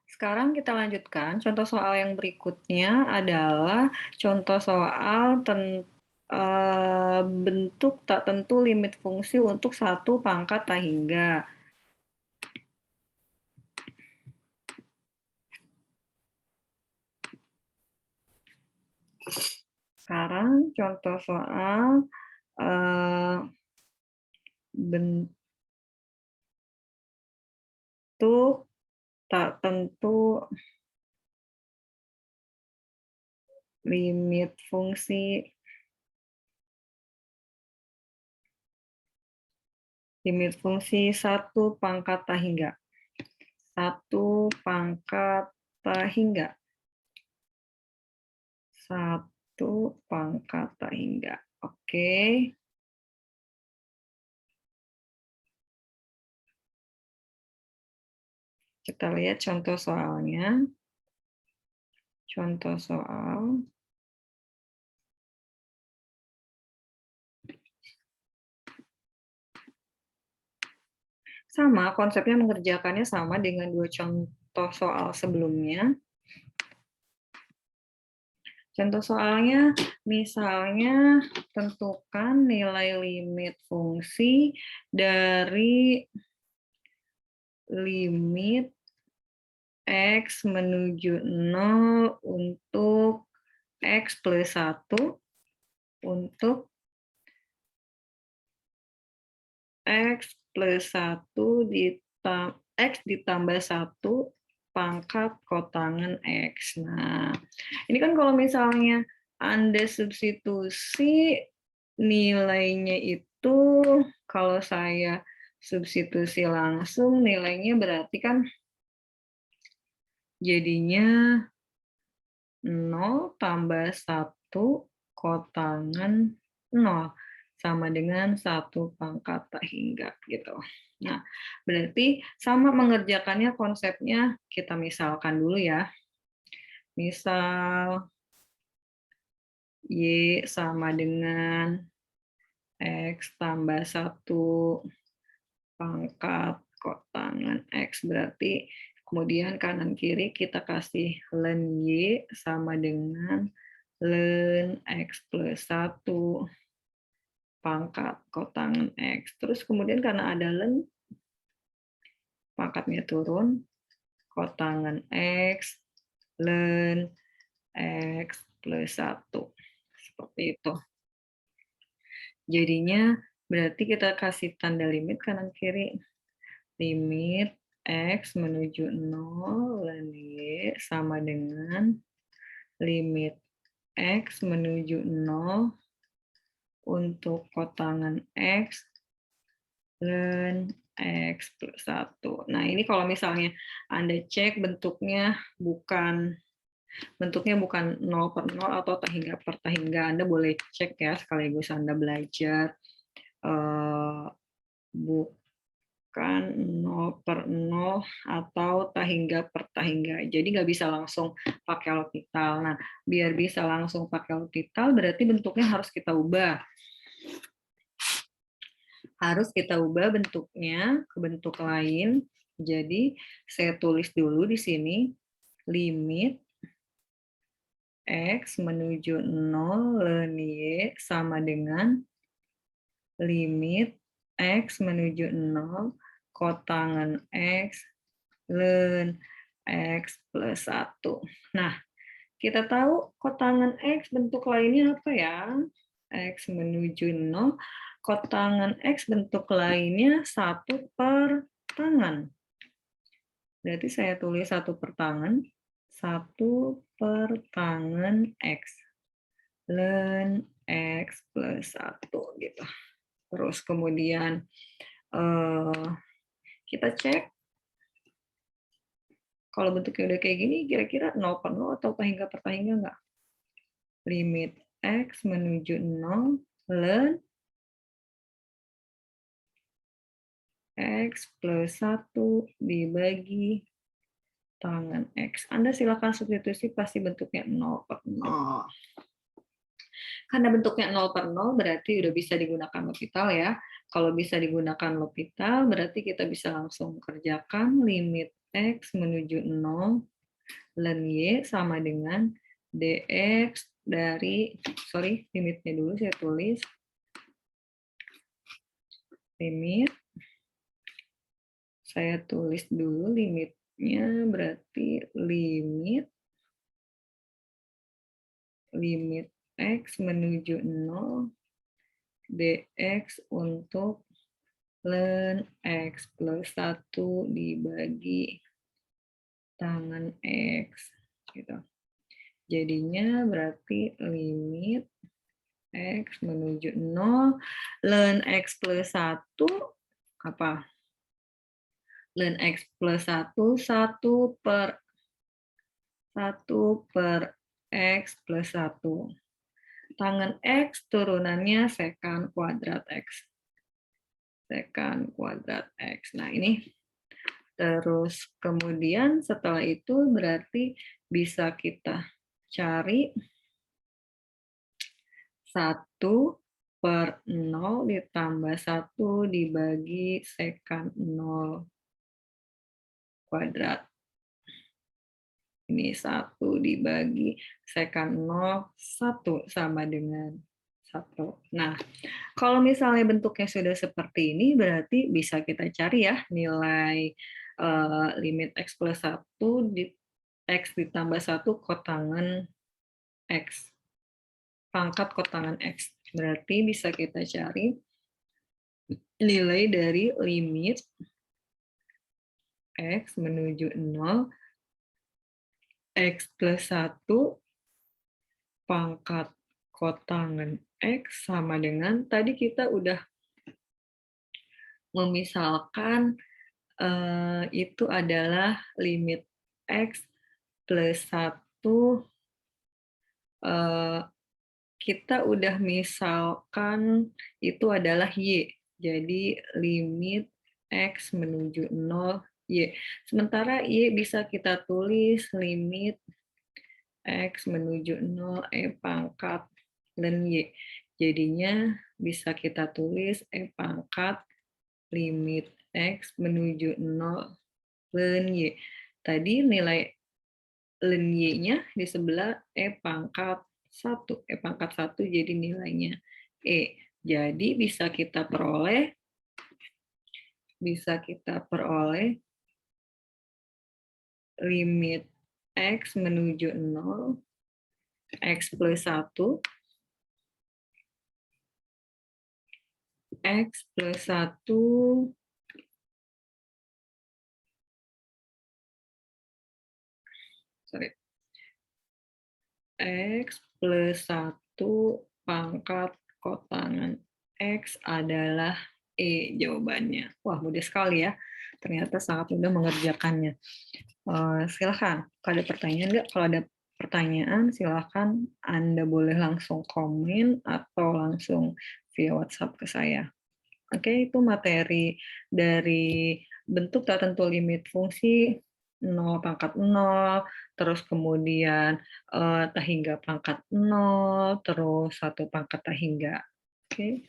Sekarang kita lanjutkan. Contoh soal yang berikutnya adalah contoh soal bentuk tak tentu limit fungsi untuk satu pangkat tak hingga. Sekarang contoh soal bentuk tak tentu limit fungsi satu pangkat tak hingga. Satu pangkat tak hingga. Satu pangkat tak hingga. Oke. Kita lihat contoh soalnya. Contoh soal. Sama, konsepnya mengerjakannya sama dengan dua contoh soal sebelumnya. Contoh soalnya, misalnya tentukan nilai limit fungsi dari limit X menuju 0 untuk X plus 1 untuk X plus 1 X ditambah 1 pangkat kotangan X. Nah, ini kan kalau misalnya Anda substitusi nilainya itu, kalau saya substitusi langsung nilainya berarti kan jadinya 0 tambah 1 kotangan 0 sama dengan 1 pangkat tak hingga gitu. Nah, berarti sama mengerjakannya konsepnya kita misalkan dulu ya. Misal Y sama dengan X tambah 1 pangkat kotangan X, berarti kemudian kanan kiri kita kasih ln Y sama dengan ln X plus 1 pangkat kotangan X. Terus kemudian karena ada ln, pangkatnya turun, kotangan X, ln X plus 1. Seperti itu. Jadinya berarti kita kasih tanda limit kanan kiri. Limit X menuju 0 ln Y sama dengan limit X menuju 0 untuk kotangan X ln X plus 1. Nah, ini kalau misalnya Anda cek bentuknya bukan 0 per 0 atau tak hingga per tak hingga, Anda boleh cek ya sekaligus Anda belajar bukan 0 per 0 atau tak hingga per tak hingga. Jadi nggak bisa langsung pakai L'Hopital. Nah, biar bisa langsung pakai L'Hopital berarti bentuknya harus kita ubah. Harus kita ubah bentuknya ke bentuk lain. Jadi saya tulis dulu di sini limit X menuju 0 ln Y sama dengan limit X menuju 0 kotangan X ln X plus 1. Nah, kita tahu kotangan X bentuk lainnya apa ya? X menuju 0, kotangan X bentuk lainnya 1 per tangan. Berarti saya tulis 1 per tangan, 1 per tangan X. Ln X plus 1 gitu. Terus kemudian kita cek kalau bentuknya udah kayak gini, kira-kira 0 per 0 atau tak hingga per tak hingga enggak? Limit X menuju 0 ln X plus 1 dibagi tangan X. Anda silakan substitusi, pasti bentuknya 0 per 0. Karena bentuknya 0 per 0 berarti udah bisa digunakan L'Hopital ya. Kalau bisa digunakan L'Hopital berarti kita bisa langsung kerjakan limit X menuju 0, ln Y sama dengan dx dari, limitnya dulu saya tulis, saya tulis dulu limitnya, berarti limit X menuju 0, dx untuk ln X plus 1 dibagi tangan X. Gitu. Jadinya berarti limit X menuju 0, ln X plus 1, apa? Ln X plus 1, 1 per X plus 1. Tangan X turunannya sekan kuadrat X. Sekan kuadrat X. Nah, ini terus kemudian setelah itu berarti bisa kita cari 1 per 0 ditambah 1 dibagi sekan 0 kuadrat. Ini 1 dibagi sekan 0, 1 sama dengan 1. Nah, kalau misalnya bentuknya sudah seperti ini, berarti bisa kita cari ya nilai limit X plus 1 di X ditambah 1 kotangan X. Pangkat kotangan X. Berarti bisa kita cari nilai dari limit X menuju 0, X plus 1 pangkat kotangan X sama dengan, tadi kita udah memisalkan itu adalah limit X plus 1, kita udah misalkan itu adalah Y. Jadi limit X menuju 0, Y. Sementara Y bisa kita tulis limit X menuju 0, E pangkat ln Y. Jadinya bisa kita tulis E pangkat limit X menuju 0 ln Y. Tadi nilai ln Y-nya di sebelah E pangkat 1. E pangkat 1 jadi nilainya E. Jadi bisa kita peroleh limit X menuju 0, X plus 1, X plus 1 X plus 1 pangkat kotangan X adalah E jawabannya. Wah, mudah sekali ya. Ternyata sangat mudah mengerjakannya. Silakan, kalau ada pertanyaan nggak? Kalau ada pertanyaan, silakan Anda boleh langsung komen atau langsung via WhatsApp ke saya. Oke, itu materi dari bentuk tak tentu limit fungsi 0 pangkat 0, terus kemudian tak hingga pangkat 0, terus 1 pangkat tak hingga. Oke.